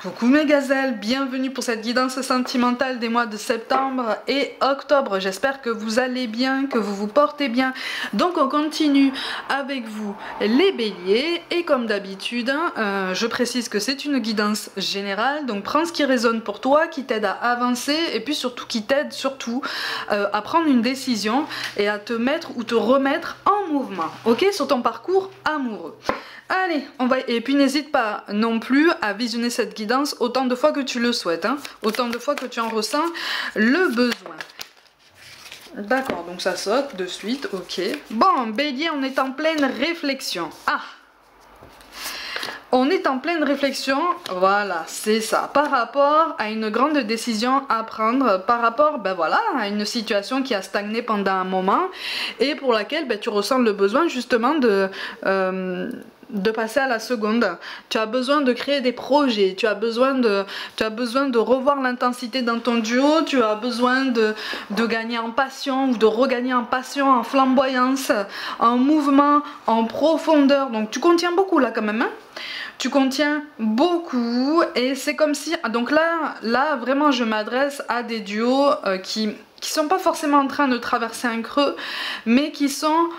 Coucou mes gazelles, bienvenue pour cette guidance sentimentale des mois de septembre et octobre. J'espère que vous allez bien, que vous vous portez bien. Donc on continue avec vous les béliers et comme d'habitude, je précise que c'est une guidance générale. Donc prends ce qui résonne pour toi, qui t'aide à avancer et puis surtout qui t'aide surtout à prendre une décision et à te mettre ou te remettre en mouvement, ok, sur ton parcours amoureux. Allez, on va... Et puis n'hésite pas non plus à visionner cette guidance autant de fois que tu le souhaites, hein, autant de fois que tu en ressens le besoin. D'accord, donc ça saute de suite, ok. Bon, bélier, on est en pleine réflexion. Ah! On est en pleine réflexion, voilà, c'est ça, par rapport à une grande décision à prendre, par rapport, ben voilà, à une situation qui a stagné pendant un moment et pour laquelle ben, tu ressens le besoin justement de passer à la seconde. Tu as besoin de créer des projets, tu as besoin de revoir l'intensité dans ton duo, tu as besoin de gagner en passion ou de regagner en passion, en flamboyance, en mouvement, en profondeur. Donc tu contiens beaucoup là quand même, hein. Tu contiens beaucoup et c'est comme si... Donc là vraiment je m'adresse à des duos qui sont pas forcément en train de traverser un creux, mais qui sont...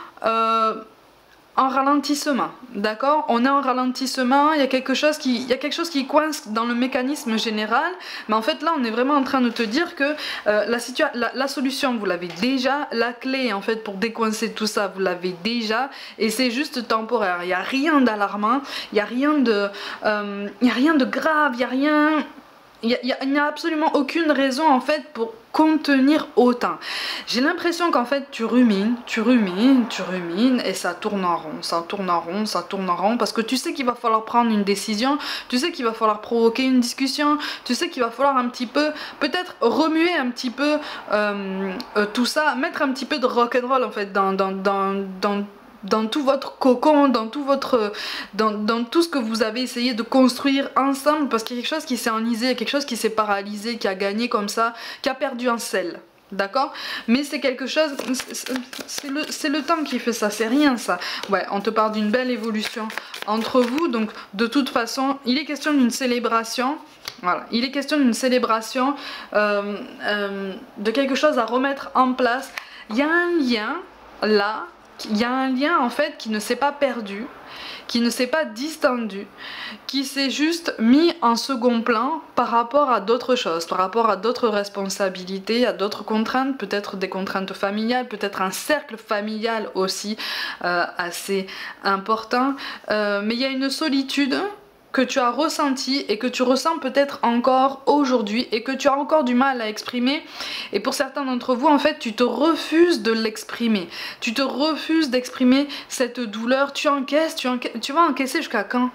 en ralentissement, d'accord? On est en ralentissement, il y a quelque chose qui coince dans le mécanisme général, mais en fait là on est vraiment en train de te dire que la solution vous l'avez déjà, la clé en fait pour décoincer tout ça vous l'avez déjà, et c'est juste temporaire, il n'y a rien d'alarmant, il n'y a rien de grave, il n'y a absolument aucune raison en fait pour contenir autant. J'ai l'impression qu'en fait tu rumines et ça tourne en rond, ça tourne en rond, ça tourne en rond parce que tu sais qu'il va falloir prendre une décision, tu sais qu'il va falloir provoquer une discussion, tu sais qu'il va falloir un petit peu, peut-être remuer un petit peu tout ça, mettre un petit peu de rock'n'roll en fait dans tout votre cocon, dans tout ce que vous avez essayé de construire ensemble, parce qu'il y a quelque chose qui s'est enlisé, quelque chose qui s'est paralysé, qui a gagné comme ça, qui a perdu en sel. D'accord? Mais c'est quelque chose, c'est le temps qui fait ça, c'est rien ça. Ouais, on te parle d'une belle évolution entre vous, donc de toute façon, il est question d'une célébration. Voilà, il est question d'une célébration, de quelque chose à remettre en place. Il y a un lien là. Il y a un lien en fait qui ne s'est pas perdu, qui ne s'est pas distendu, qui s'est juste mis en second plan par rapport à d'autres choses, par rapport à d'autres responsabilités, à d'autres contraintes, peut-être des contraintes familiales, peut-être un cercle familial aussi assez important. Mais il y a une solitude que tu as ressenti et que tu ressens peut-être encore aujourd'hui et que tu as encore du mal à exprimer, et pour certains d'entre vous en fait tu te refuses de l'exprimer, tu te refuses d'exprimer cette douleur, tu encaisses, tu vas encaisser jusqu'à quand?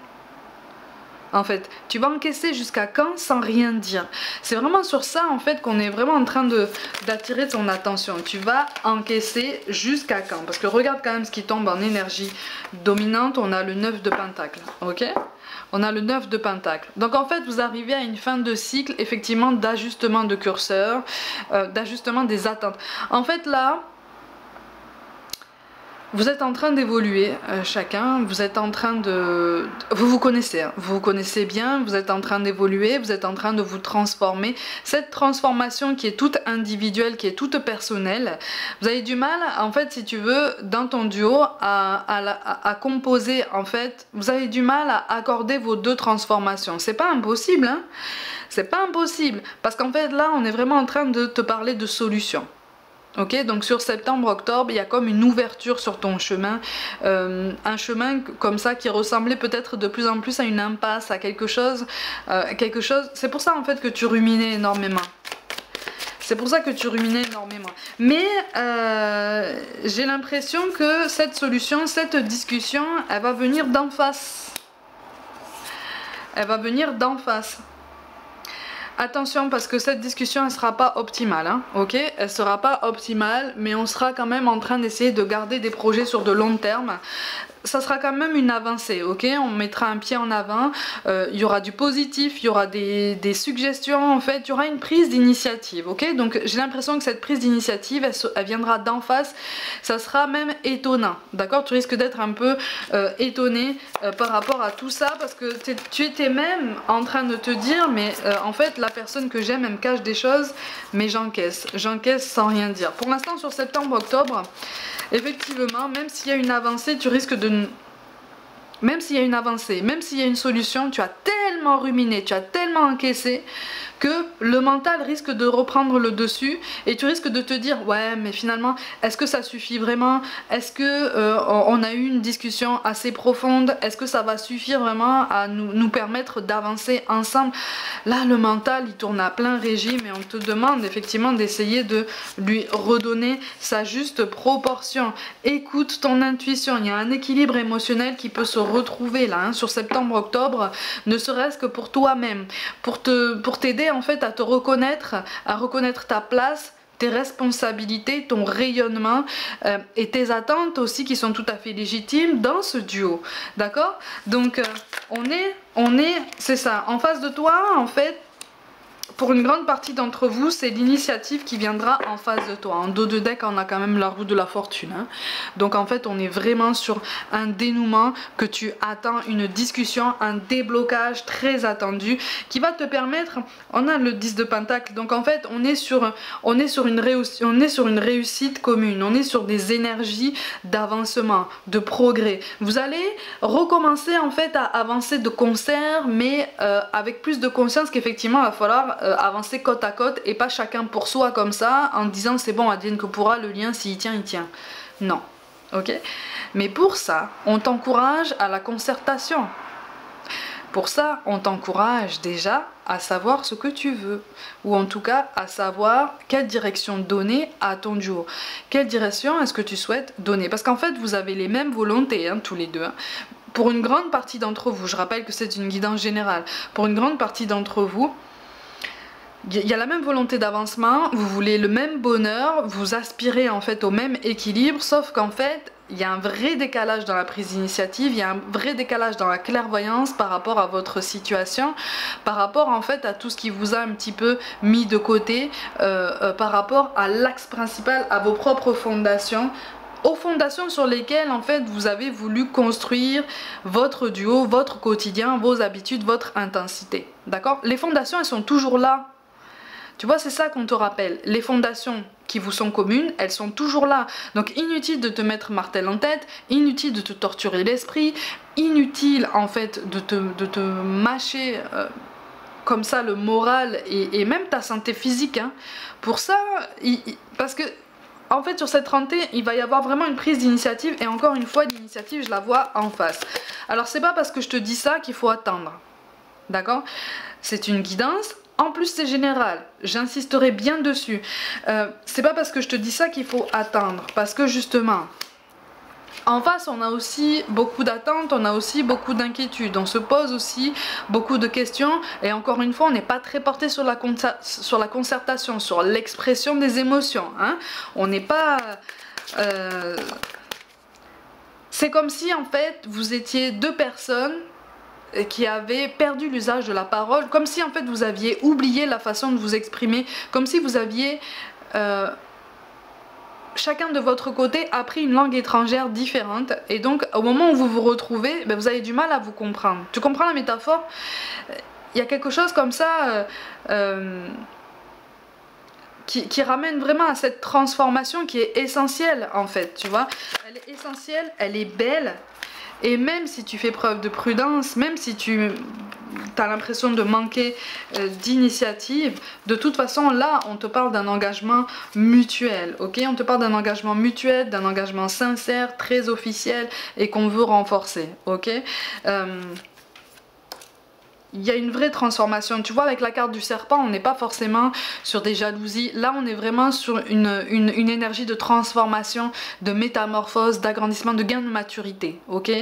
En fait, tu vas encaisser jusqu'à quand sans rien dire? C'est vraiment sur ça en fait qu'on est vraiment en train d'attirer ton attention. Tu vas encaisser jusqu'à quand? Parce que regarde quand même ce qui tombe en énergie dominante. On a le 9 de Pentacle, ok? On a le 9 de Pentacle. Donc en fait vous arrivez à une fin de cycle effectivement d'ajustement de curseur, d'ajustement des attentes. En fait là, vous êtes en train d'évoluer chacun, vous êtes en train de... Vous vous connaissez, hein, vous vous connaissez bien, vous êtes en train d'évoluer, vous êtes en train de vous transformer. Cette transformation qui est toute individuelle, qui est toute personnelle, vous avez du mal, en fait, si tu veux, dans ton duo, à composer, en fait, vous avez du mal à accorder vos deux transformations. C'est pas impossible, hein, c'est pas impossible, parce qu'en fait, là, on est vraiment en train de te parler de solutions. Ok, donc sur septembre-octobre, il y a comme une ouverture sur ton chemin, un chemin comme ça qui ressemblait peut-être de plus en plus à une impasse, à quelque chose, c'est pour ça en fait que tu ruminais énormément. C'est pour ça que tu ruminais énormément. Mais j'ai l'impression que cette solution, cette discussion, elle va venir d'en face. Elle va venir d'en face. Attention parce que cette discussion elle sera pas optimale, hein, ok? Elle sera pas optimale, mais on sera quand même en train d'essayer de garder des projets sur de long terme. ça sera quand même une avancée, ok? On mettra un pied en avant, il y aura du positif, il y aura des suggestions, en fait, il y aura une prise d'initiative, ok? Donc j'ai l'impression que cette prise d'initiative, elle viendra d'en face, ça sera même étonnant, d'accord? Tu risques d'être un peu étonné par rapport à tout ça, parce que tu étais même en train de te dire, mais en fait, la personne que j'aime, elle me cache des choses, mais j'encaisse sans rien dire. Pour l'instant, sur septembre-octobre, effectivement, même s'il y a une avancée, tu risques de... Même s'il y a une avancée, même s'il y a une solution, tu as tellement ruminé, tu as tellement encaissé que le mental risque de reprendre le dessus et tu risques de te dire ouais mais finalement est-ce que ça suffit vraiment, est-ce que on a eu une discussion assez profonde, est-ce que ça va suffire vraiment à nous permettre d'avancer ensemble. Là le mental il tourne à plein régime et on te demande effectivement d'essayer de lui redonner sa juste proportion. Écoute ton intuition, il y a un équilibre émotionnel qui peut se retrouver là sur septembre-octobre, ne serait-ce que pour toi-même, pour t'aider en fait à te reconnaître, à reconnaître ta place, tes responsabilités, ton rayonnement et tes attentes aussi qui sont tout à fait légitimes dans ce duo, d'accord? Donc c'est ça, en face de toi en fait. Pour une grande partie d'entre vous, c'est l'initiative qui viendra en face de toi. En dos de deck, on a quand même la roue de la fortune. Hein. Donc en fait, on est vraiment sur un dénouement que tu attends, une discussion, un déblocage très attendu qui va te permettre... On a le 10 de Pentacle, donc en fait, on est sur une réussite commune. On est sur des énergies d'avancement, de progrès. Vous allez recommencer en fait à avancer de concert, mais avec plus de conscience qu'effectivement, il va falloir avancer côte à côte et pas chacun pour soi comme ça en disant c'est bon advienne que pourra, le lien s'il tient il tient. Non, ok? Mais pour ça on t'encourage à la concertation. Pour ça on t'encourage déjà à savoir ce que tu veux, ou en tout cas à savoir quelle direction donner à ton duo. Quelle direction est-ce que tu souhaites donner, parce qu'en fait vous avez les mêmes volontés hein, tous les deux hein. Pour une grande partie d'entre vous, je rappelle que c'est une guidance générale, pour une grande partie d'entre vous, il y a la même volonté d'avancement, vous voulez le même bonheur, vous aspirez en fait au même équilibre, sauf qu'en fait, il y a un vrai décalage dans la prise d'initiative, il y a un vrai décalage dans la clairvoyance par rapport à votre situation, par rapport en fait à tout ce qui vous a un petit peu mis de côté, par rapport à l'axe principal, à vos propres fondations, aux fondations sur lesquelles en fait vous avez voulu construire votre duo, votre quotidien, vos habitudes, votre intensité. D'accord? Les fondations elles sont toujours là. Tu vois, c'est ça qu'on te rappelle. Les fondations qui vous sont communes, elles sont toujours là. Donc inutile de te mettre martel en tête, inutile de te torturer l'esprit, inutile en fait de te mâcher comme ça le moral et même ta santé physique. Hein. Pour ça, parce que en fait sur cette rentrée, il va y avoir vraiment une prise d'initiative et encore une fois, l'initiative, je la vois en face. Alors c'est pas parce que je te dis ça qu'il faut attendre. D'accord? C'est une guidance. En plus c'est général, j'insisterai bien dessus. C'est pas parce que je te dis ça qu'il faut attendre, parce que justement, en face on a aussi beaucoup d'attentes, on a aussi beaucoup d'inquiétudes, on se pose aussi beaucoup de questions et encore une fois on n'est pas très porté sur la concertation, sur l'expression des émotions. Hein. On n'est pas... C'est comme si en fait vous étiez deux personnes qui avaient perdu l'usage de la parole, comme si en fait vous aviez oublié la façon de vous exprimer, comme si vous aviez chacun de votre côté appris une langue étrangère différente et donc au moment où vous vous retrouvez, ben, vous avez du mal à vous comprendre. Tu comprends la métaphore? Il y a quelque chose comme ça qui ramène vraiment à cette transformation qui est essentielle en fait, tu vois. Elle est essentielle, elle est belle. Et même si tu fais preuve de prudence, même si tu as l'impression de manquer d'initiative, de toute façon là on te parle d'un engagement mutuel, ok? On te parle d'un engagement mutuel, d'un engagement sincère, très officiel et qu'on veut renforcer, ok? Il y a une vraie transformation, tu vois avec la carte du serpent on n'est pas forcément sur des jalousies, là on est vraiment sur une énergie de transformation, de métamorphose, d'agrandissement, de gain de maturité, ok,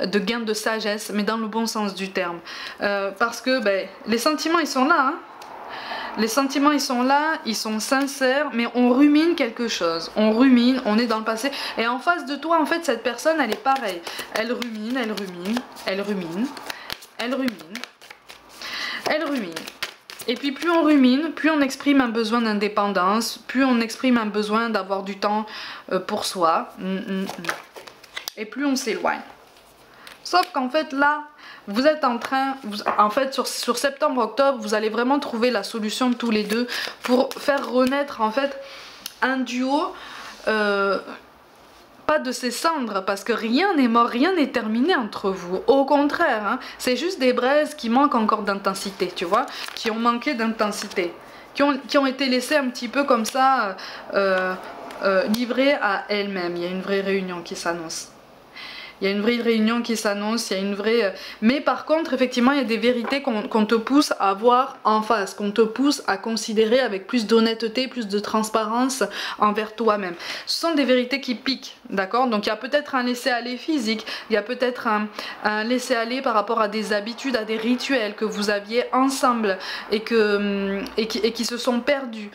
de gain de sagesse mais dans le bon sens du terme, parce que ben, les sentiments ils sont là, hein. Les sentiments, ils sont là, ils sont sincères, mais on rumine quelque chose. On rumine, on est dans le passé. Et en face de toi, en fait, cette personne, elle est pareille. Elle rumine, elle rumine, elle rumine, elle rumine, elle rumine. Et puis plus on rumine, plus on exprime un besoin d'indépendance, plus on exprime un besoin d'avoir du temps pour soi. Et plus on s'éloigne. Sauf qu'en fait là, vous êtes en train, en fait sur septembre-octobre, vous allez vraiment trouver la solution tous les deux pour faire renaître en fait un duo, pas de ses cendres, parce que rien n'est mort, rien n'est terminé entre vous. Au contraire, hein, c'est juste des braises qui manquent encore d'intensité, tu vois, qui ont manqué d'intensité, qui ont été laissées un petit peu comme ça, livrées à elles-mêmes. Il y a une vraie réunion qui s'annonce. Il y a une vraie réunion qui s'annonce, il y a une vraie... Mais par contre, effectivement, il y a des vérités qu'on te pousse à voir en face, qu'on te pousse à considérer avec plus d'honnêteté, plus de transparence envers toi-même. Ce sont des vérités qui piquent, d'accord? Donc il y a peut-être un laisser-aller physique, il y a peut-être un laisser-aller par rapport à des habitudes, à des rituels que vous aviez ensemble et qui se sont perdus.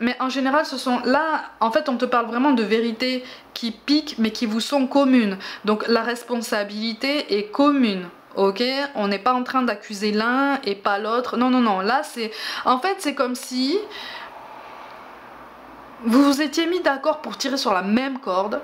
Mais en général, ce sont là, en fait, on te parle vraiment de vérités qui piquent mais qui vous sont communes. Donc la responsabilité est commune. Ok, on n'est pas en train d'accuser l'un et pas l'autre. Non, non, non. Là, c'est... En fait, c'est comme si vous vous étiez mis d'accord pour tirer sur la même corde.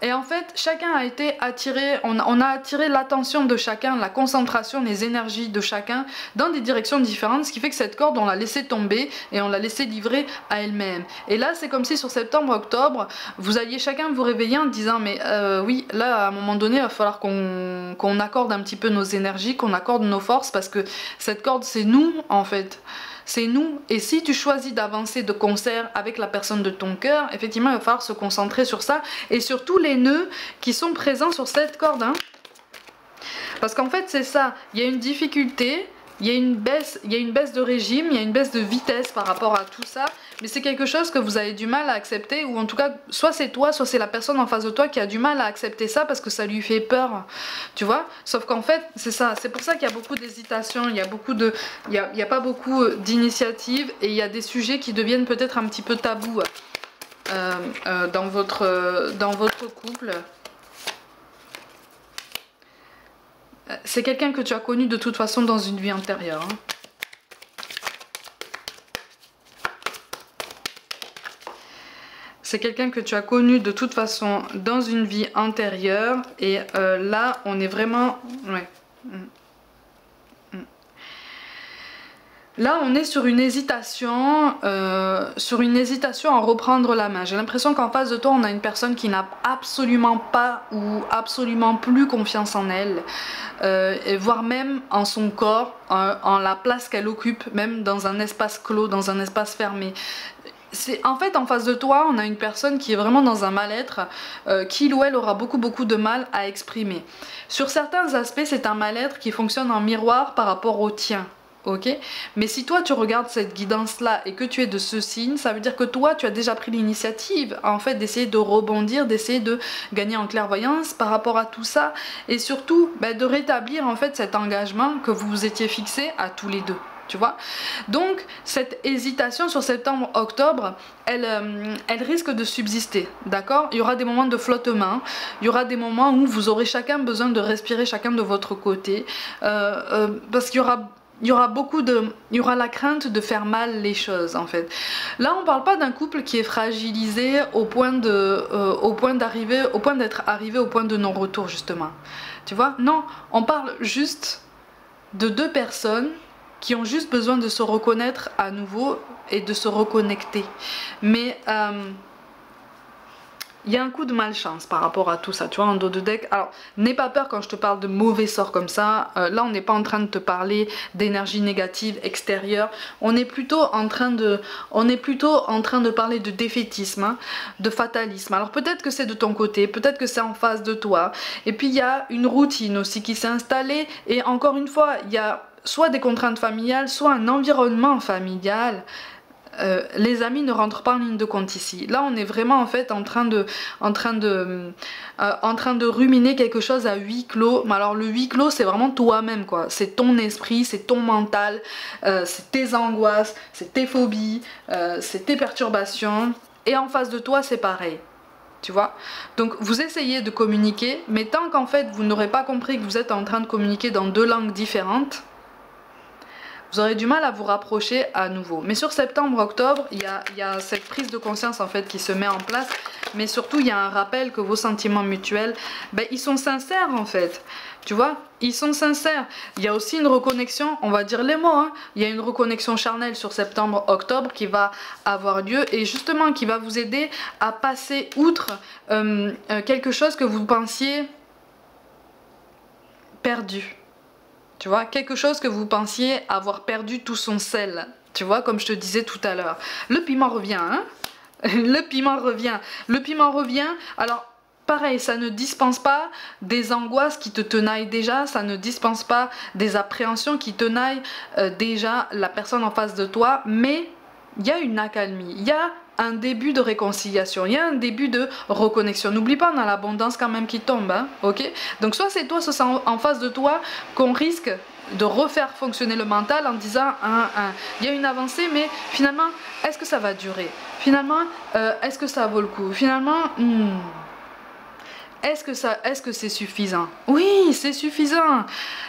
Et en fait, chacun a été attiré, on a attiré l'attention de chacun, la concentration, les énergies de chacun dans des directions différentes, ce qui fait que cette corde, on l'a laissée tomber et on l'a laissée livrer à elle-même. Et là, c'est comme si sur septembre-octobre, vous alliez chacun vous réveiller en disant, mais oui, là, à un moment donné, il va falloir qu'on accorde un petit peu nos énergies, qu'on accorde nos forces, parce que cette corde, c'est nous, en fait. C'est nous. Et si tu choisis d'avancer de concert avec la personne de ton cœur, effectivement, il va falloir se concentrer sur ça et sur tous les nœuds qui sont présents sur cette corde. Hein. Parce qu'en fait, c'est ça. Il y a une difficulté, il y a une baisse de régime, il y a une baisse de vitesse par rapport à tout ça. Mais c'est quelque chose que vous avez du mal à accepter, ou en tout cas, soit c'est toi, soit c'est la personne en face de toi qui a du mal à accepter ça parce que ça lui fait peur, tu vois. Sauf qu'en fait, c'est ça, c'est pour ça qu'il y a beaucoup d'hésitation, il y a pas beaucoup d'initiatives, et il y a des sujets qui deviennent peut-être un petit peu tabous dans votre couple. C'est quelqu'un que tu as connu de toute façon dans une vie antérieure. Hein. C'est quelqu'un que tu as connu de toute façon dans une vie antérieure. Et là, on est vraiment... Ouais. Là, on est sur une hésitation à reprendre la main. J'ai l'impression qu'en face de toi, on a une personne qui n'a absolument pas ou absolument plus confiance en elle, voire même en son corps, en la place qu'elle occupe, même dans un espace clos, dans un espace fermé. En fait, en face de toi, on a une personne qui est vraiment dans un mal-être, qu'il ou elle aura beaucoup de mal à exprimer. Sur certains aspects, c'est un mal-être qui fonctionne en miroir par rapport au tien. Ok, mais si toi tu regardes cette guidance là et que tu es de ce signe, ça veut dire que toi tu as déjà pris l'initiative en fait d'essayer de rebondir, d'essayer de gagner en clairvoyance par rapport à tout ça, et surtout de rétablir en fait cet engagement que vous vous étiez fixé à tous les deux. Tu vois, donc cette hésitation sur septembre-octobre, elle risque de subsister, d'accord? Il y aura des moments de flottement, il y aura des moments où vous aurez chacun besoin de respirer chacun de votre côté, parce qu'il y aura la crainte de faire mal les choses en fait. Là on parle pas d'un couple qui est fragilisé au point d'être arrivé au point de non-retour justement. Tu vois, non, on parle juste de deux personnes qui ont juste besoin de se reconnaître à nouveau et de se reconnecter. Mais il y a un coup de malchance par rapport à tout ça, tu vois, en dos de deck. Alors, n'aie pas peur quand je te parle de mauvais sorts comme ça. Là, on n'est pas en train de te parler d'énergie négative extérieure. On est plutôt en train de parler de défaitisme, hein, de fatalisme. Alors, peut-être que c'est de ton côté, peut-être que c'est en face de toi. Et puis, il y a une routine aussi qui s'est installée. Et encore une fois, il y a soit des contraintes familiales, soit un environnement familial les amis ne rentrent pas en ligne de compte ici. Là, on est vraiment en fait en train de ruminer quelque chose à huis clos. Mais alors le huis clos, c'est vraiment toi-même quoi. C'est ton esprit, c'est ton mental, c'est tes angoisses, c'est tes phobies, c'est tes perturbations. Et en face de toi, c'est pareil. Tu vois, donc vous essayez de communiquer, mais tant qu'en fait vous n'aurez pas compris que vous êtes en train de communiquer dans deux langues différentes, vous aurez du mal à vous rapprocher à nouveau. Mais sur septembre-octobre, il y a cette prise de conscience en fait qui se met en place. Mais surtout, il y a un rappel que vos sentiments mutuels, ben, ils sont sincères en fait. Tu vois, ils sont sincères. Il y a aussi une reconnexion, on va dire les mots, hein. Il y a une reconnexion charnelle sur septembre-octobre qui va avoir lieu et justement qui va vous aider à passer outre quelque chose que vous pensiez perdu. Tu vois, quelque chose que vous pensiez avoir perdu tout son sel. Tu vois, comme je te disais tout à l'heure. Le piment revient, hein. Le piment revient. Le piment revient. Alors, pareil, ça ne dispense pas des angoisses qui te tenaillent déjà. Ça ne dispense pas des appréhensions qui tenaillent déjà la personne en face de toi. Mais il y a une accalmie. Il y a un début de réconciliation, il y a un début de reconnexion. N'oublie pas, on a l'abondance quand même qui tombe, hein, ok? Donc soit c'est toi, soit c'est en face de toi qu'on risque de refaire fonctionner le mental en disant il y a une avancée, mais finalement, est-ce que ça va durer? Finalement, est-ce que ça vaut le coup? Finalement, est-ce que c'est suffisant? Oui, c'est suffisant.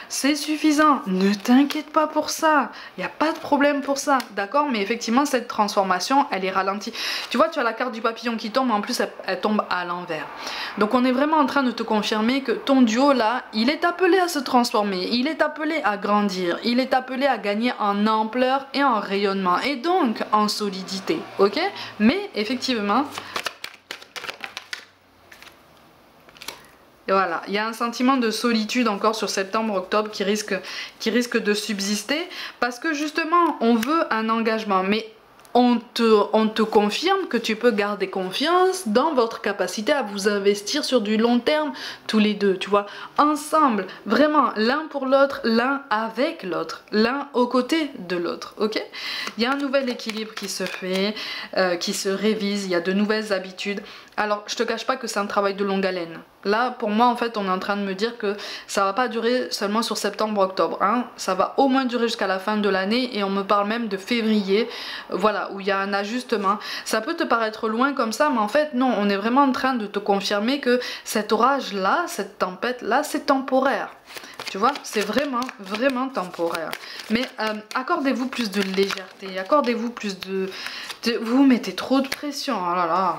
C'est suffisant. Ne t'inquiète pas pour ça. Il n'y a pas de problème pour ça. D'accord? Mais effectivement, cette transformation, elle est ralentie. Tu vois, tu as la carte du papillon qui tombe, en plus, elle tombe à l'envers. Donc, on est vraiment en train de te confirmer que ton duo, là, il est appelé à se transformer. Il est appelé à grandir. Il est appelé à gagner en ampleur et en rayonnement. Et donc, en solidité. Ok? Mais, effectivement... Et voilà, il y a un sentiment de solitude encore sur septembre-octobre qui risque de subsister parce que justement, on veut un engagement, mais on te confirme que tu peux garder confiance dans votre capacité à vous investir sur du long terme, tous les deux, tu vois, ensemble, vraiment, l'un pour l'autre, l'un avec l'autre, l'un aux côtés de l'autre, ok? Il y a un nouvel équilibre qui se fait, qui se révise, il y a de nouvelles habitudes. Alors, je te cache pas que c'est un travail de longue haleine. Là, pour moi, en fait, on est en train de me dire que ça va pas durer seulement sur septembre-octobre. Hein. Ça va au moins durer jusqu'à la fin de l'année et on me parle même de février, voilà, où il y a un ajustement. Ça peut te paraître loin comme ça, mais en fait, non, on est vraiment en train de te confirmer que cet orage-là, cette tempête-là, c'est temporaire. Tu vois, c'est vraiment, vraiment temporaire. Mais accordez-vous plus de légèreté, accordez-vous plus de... Vous mettez trop de pression, oh là là.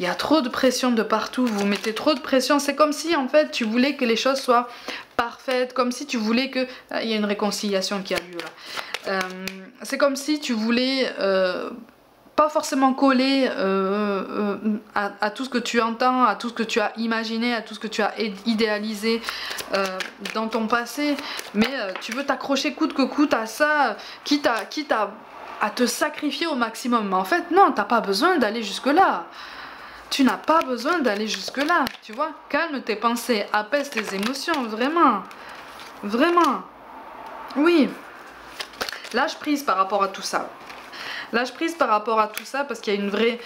Il y a trop de pression de partout, vous mettez trop de pression. C'est comme si en fait tu voulais que les choses soient parfaites, comme si tu voulais que... Il y a une réconciliation qui a lieu là. C'est comme si tu voulais pas forcément coller à tout ce que tu entends, à tout ce que tu as imaginé, à tout ce que tu as idéalisé dans ton passé. Mais tu veux t'accrocher coûte que coûte à ça, quitte à te sacrifier au maximum. Mais en fait non, t'as pas besoin d'aller jusque là. Tu n'as pas besoin d'aller jusque-là, tu vois. Calme tes pensées, apaise tes émotions, vraiment. Vraiment. Oui. Lâche prise par rapport à tout ça. Lâche prise par rapport à tout ça parce qu'il y a une vraie...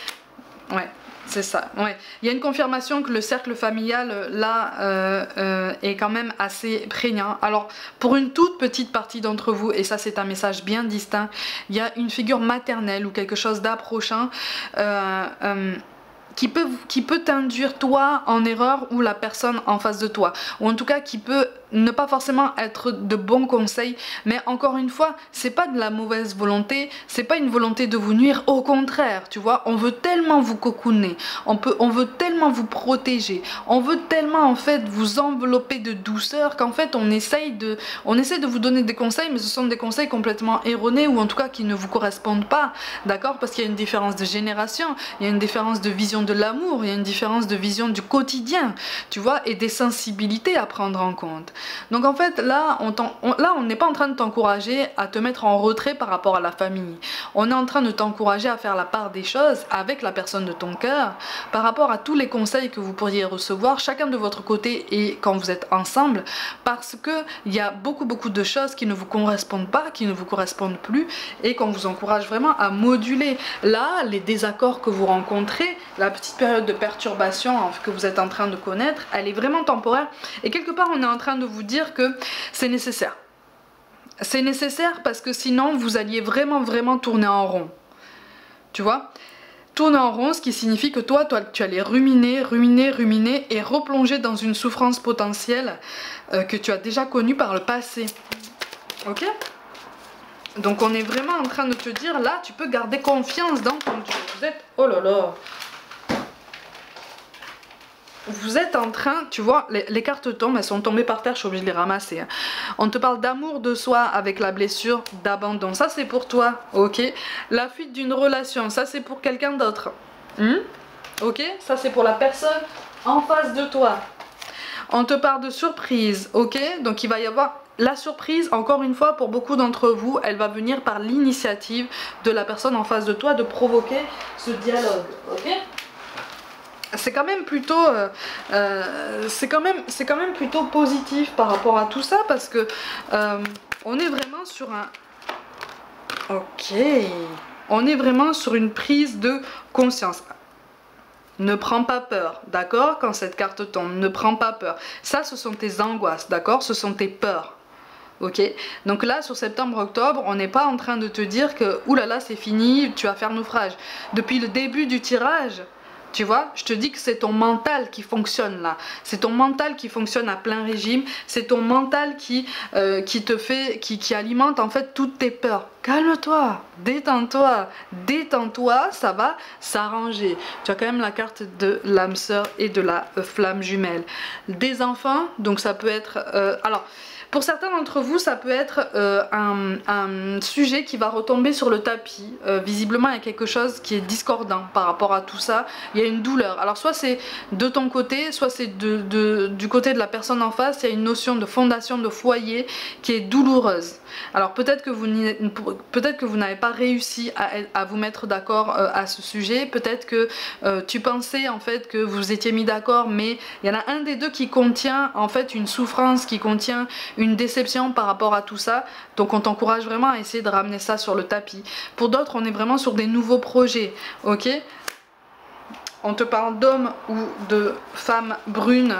Ouais, c'est ça. Ouais. Il y a une confirmation que le cercle familial, là, est quand même assez prégnant. Alors, pour une toute petite partie d'entre vous, et ça c'est un message bien distinct, il y a une figure maternelle ou quelque chose d'approchant qui peut t'induire toi en erreur ou la personne en face de toi, ou en tout cas qui peut ne pas forcément être de bons conseils, mais encore une fois, c'est pas de la mauvaise volonté, c'est pas une volonté de vous nuire, au contraire, tu vois, on veut tellement vous cocooner, on veut tellement vous protéger, on veut tellement en fait vous envelopper de douceur qu'en fait on essaie de vous donner des conseils, mais ce sont des conseils complètement erronés ou en tout cas qui ne vous correspondent pas, d'accord, parce qu'il y a une différence de génération, il y a une différence de vision de l'amour, il y a une différence de vision du quotidien, tu vois, et des sensibilités à prendre en compte. Donc en fait là on n'est pas en train de t'encourager à te mettre en retrait par rapport à la famille. On est en train de t'encourager à faire la part des choses avec la personne de ton cœur par rapport à tous les conseils que vous pourriez recevoir chacun de votre côté et quand vous êtes ensemble, parce que il y a beaucoup de choses qui ne vous correspondent pas, qui ne vous correspondent plus, et qu'on vous encourage vraiment à moduler. Là, les désaccords que vous rencontrez, la petite période de perturbation que vous êtes en train de connaître, elle est vraiment temporaire, et quelque part on est en train de vous dire que c'est nécessaire. C'est nécessaire parce que sinon vous alliez vraiment tourner en rond. Tu vois? Tourner en rond, ce qui signifie que toi tu allais ruminer et replonger dans une souffrance potentielle que tu as déjà connue par le passé. Ok? Donc on est vraiment en train de te dire, là tu peux garder confiance dans ton Dieu. Vous êtes, oh là là, vous êtes en train, tu vois, les cartes tombent, elles sont tombées par terre, je suis obligée de les ramasser. Hein. On te parle d'amour de soi avec la blessure, d'abandon. Ça c'est pour toi, ok? La fuite d'une relation, ça c'est pour quelqu'un d'autre. Ok? Ça c'est pour la personne en face de toi. On te parle de surprise, ok? Donc il va y avoir la surprise, encore une fois, pour beaucoup d'entre vous, elle va venir par l'initiative de la personne en face de toi de provoquer ce dialogue, ok? C'est quand même plutôt c'est quand même plutôt positif par rapport à tout ça, parce que on est vraiment sur un on est vraiment sur une prise de conscience. Ne prends pas peur, d'accord? Quand cette carte tombe, ne prends pas peur. Ça, ce sont tes angoisses, d'accord? Ce sont tes peurs. Ok, donc là sur septembre-octobre, on n'est pas en train de te dire que oulala c'est fini, tu vas faire naufrage. Depuis le début du tirage, tu vois, je te dis que c'est ton mental qui fonctionne là. C'est ton mental qui fonctionne à plein régime. C'est ton mental qui alimente en fait toutes tes peurs. Calme-toi, détends-toi, ça va s'arranger. Tu as quand même la carte de l'âme sœur et de la flamme jumelle. Des enfants, donc ça peut être... alors, pour certains d'entre vous, ça peut être un sujet qui va retomber sur le tapis. Visiblement, il y a quelque chose qui est discordant par rapport à tout ça. Il y a une douleur. Alors, soit c'est de ton côté, soit c'est du côté de la personne en face. Il y a une notion de fondation, de foyer qui est douloureuse. Alors, peut-être que vous n'avez pas réussi à vous mettre d'accord à ce sujet. Peut-être que tu pensais en fait que vous étiez mis d'accord, mais il y en a un des deux qui contient en fait une souffrance, qui contient une déception par rapport à tout ça. Donc on t'encourage vraiment à essayer de ramener ça sur le tapis. Pour d'autres, on est vraiment sur des nouveaux projets, ok? On te parle d'hommes ou de femmes brunes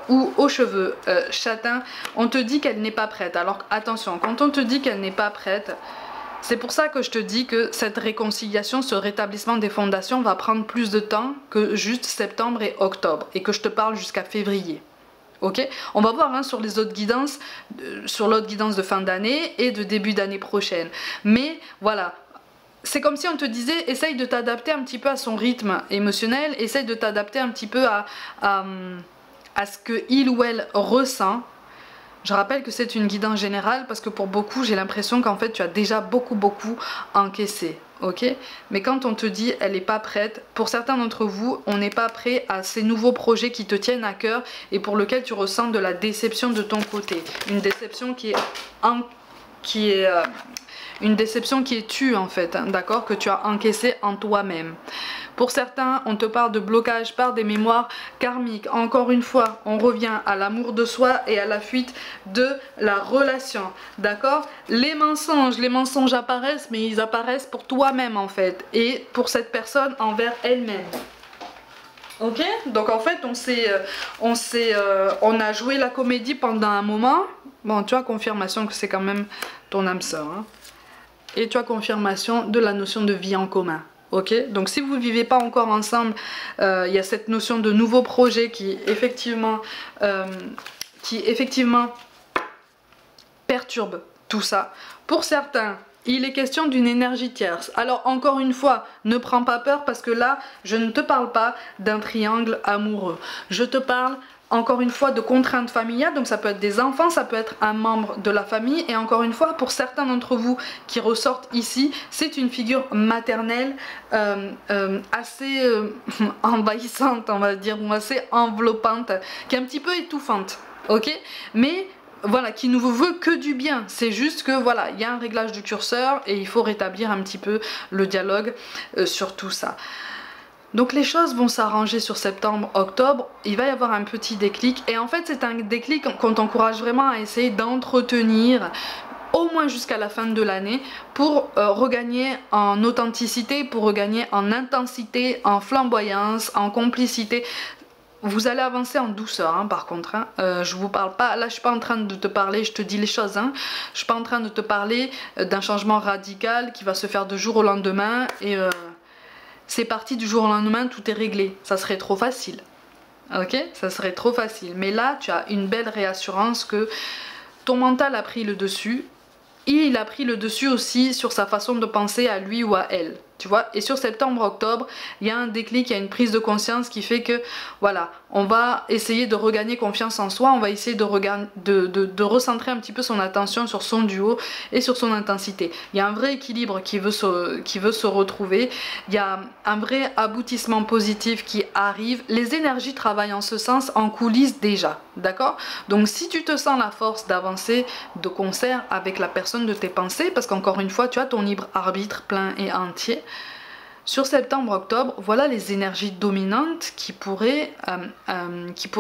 ou aux cheveux châtains. On te dit qu'elle n'est pas prête. Alors attention, quand on te dit qu'elle n'est pas prête, c'est pour ça que je te dis que cette réconciliation, ce rétablissement des fondations va prendre plus de temps que juste septembre et octobre. Et que je te parle jusqu'à février. Ok, on va voir hein, sur les autres guidances, sur l'autre guidance de fin d'année et de début d'année prochaine. Mais voilà, c'est comme si on te disait, essaye de t'adapter un petit peu à son rythme émotionnel, essaye de t'adapter un petit peu à ce que il ou elle ressent. Je rappelle que c'est une guidance générale parce que pour beaucoup, j'ai l'impression qu'en fait, tu as déjà beaucoup encaissé. Ok, mais quand on te dit elle n'est pas prête, pour certains d'entre vous, on n'est pas prêt à ces nouveaux projets qui te tiennent à cœur et pour lesquels tu ressens de la déception de ton côté. Une déception une déception qui est tue en fait, hein, d'accord, que tu as encaissé en toi-même. Pour certains, on te parle de blocage par des mémoires karmiques. Encore une fois, on revient à l'amour de soi et à la fuite de la relation, d'accord? Les mensonges apparaissent, mais ils apparaissent pour toi-même en fait, et pour cette personne envers elle-même. Ok? Donc en fait, on a joué la comédie pendant un moment. Bon, tu as confirmation que c'est quand même ton âme sœur, hein. Et tu as confirmation de la notion de vie en commun. Ok, donc si vous ne vivez pas encore ensemble, il y a cette notion de nouveau projet qui effectivement perturbe tout ça. Pour certains, il est question d'une énergie tierce. Alors encore une fois, ne prends pas peur parce que là, je ne te parle pas d'un triangle amoureux. Je te parle encore une fois de contraintes familiales, donc ça peut être des enfants, ça peut être un membre de la famille, et encore une fois pour certains d'entre vous qui ressortent ici, c'est une figure maternelle assez envahissante on va dire, ou assez enveloppante, qui est un petit peu étouffante. ok? Mais voilà, qui ne vous veut que du bien. C'est juste que voilà, il y a un réglage du curseur et il faut rétablir un petit peu le dialogue sur tout ça. Donc les choses vont s'arranger sur septembre, octobre, il va y avoir un petit déclic et en fait c'est un déclic qu'on t'encourage vraiment à essayer d'entretenir au moins jusqu'à la fin de l'année pour regagner en authenticité, pour regagner en intensité, en flamboyance, en complicité. Vous allez avancer en douceur hein, par contre, hein. Je vous parle pas, là je suis pas en train de te parler, je te dis les choses, hein. Je suis pas en train de te parler d'un changement radical qui va se faire de jour au lendemain et c'est parti du jour au lendemain, tout est réglé, ça serait trop facile, ok? Ça serait trop facile, mais là tu as une belle réassurance que ton mental a pris le dessus, et il a pris le dessus aussi sur sa façon de penser à lui ou à elle, tu vois? Et sur septembre-octobre, il y a un déclic, il y a une prise de conscience qui fait que, voilà, on va essayer de regagner confiance en soi, on va essayer de recentrer un petit peu son attention sur son duo et sur son intensité. Il y a un vrai équilibre qui veut se retrouver, il y a un vrai aboutissement positif qui arrive, les énergies travaillent en ce sens en coulisses déjà, d'accord? Donc si tu te sens la force d'avancer de concert avec la personne de tes pensées, parce qu'encore une fois, tu as ton libre arbitre plein et entier, sur septembre-octobre, voilà les énergies dominantes qui pourraient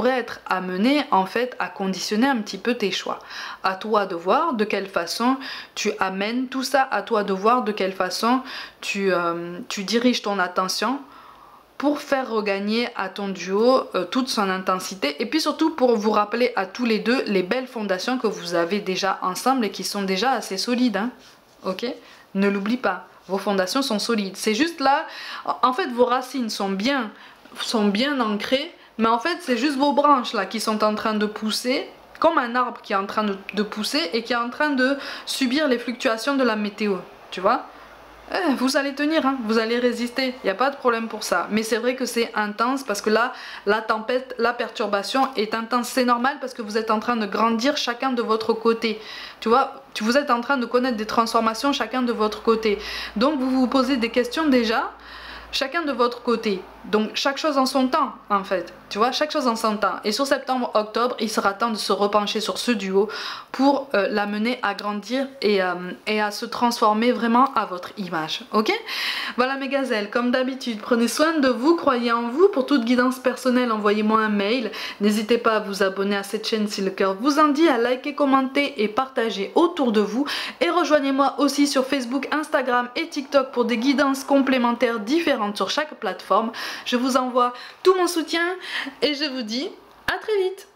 être amenées en fait à conditionner un petit peu tes choix. À toi de voir de quelle façon tu amènes tout ça, à toi de voir de quelle façon tu diriges ton attention pour faire regagner à ton duo toute son intensité et puis surtout pour vous rappeler à tous les deux les belles fondations que vous avez déjà ensemble et qui sont déjà assez solides, hein, ok? Ne l'oublie pas. Vos fondations sont solides. C'est juste là, en fait, vos racines sont bien ancrées, mais en fait, c'est juste vos branches là qui sont en train de pousser, comme un arbre qui est en train de pousser et qui est en train de subir les fluctuations de la météo, tu vois? Vous allez tenir, hein, vous allez résister, il n'y a pas de problème pour ça. Mais c'est vrai que c'est intense parce que là, la tempête, la perturbation est intense. C'est normal parce que vous êtes en train de grandir chacun de votre côté. Tu vois, vous êtes en train de connaître des transformations chacun de votre côté. Donc vous vous posez des questions déjà, chacun de votre côté. Donc chaque chose en son temps en fait, tu vois, chaque chose en son temps. Et sur septembre-octobre, il sera temps de se repencher sur ce duo pour l'amener à grandir et à se transformer vraiment à votre image, ok? Voilà mes gazelles, comme d'habitude, prenez soin de vous, croyez en vous. Pour toute guidance personnelle, envoyez-moi un mail. N'hésitez pas à vous abonner à cette chaîne si le cœur vous en dit, à liker, commenter et partager autour de vous. Et rejoignez-moi aussi sur Facebook, Instagram et TikTok pour des guidances complémentaires différentes sur chaque plateforme. Je vous envoie tout mon soutien et je vous dis à très vite.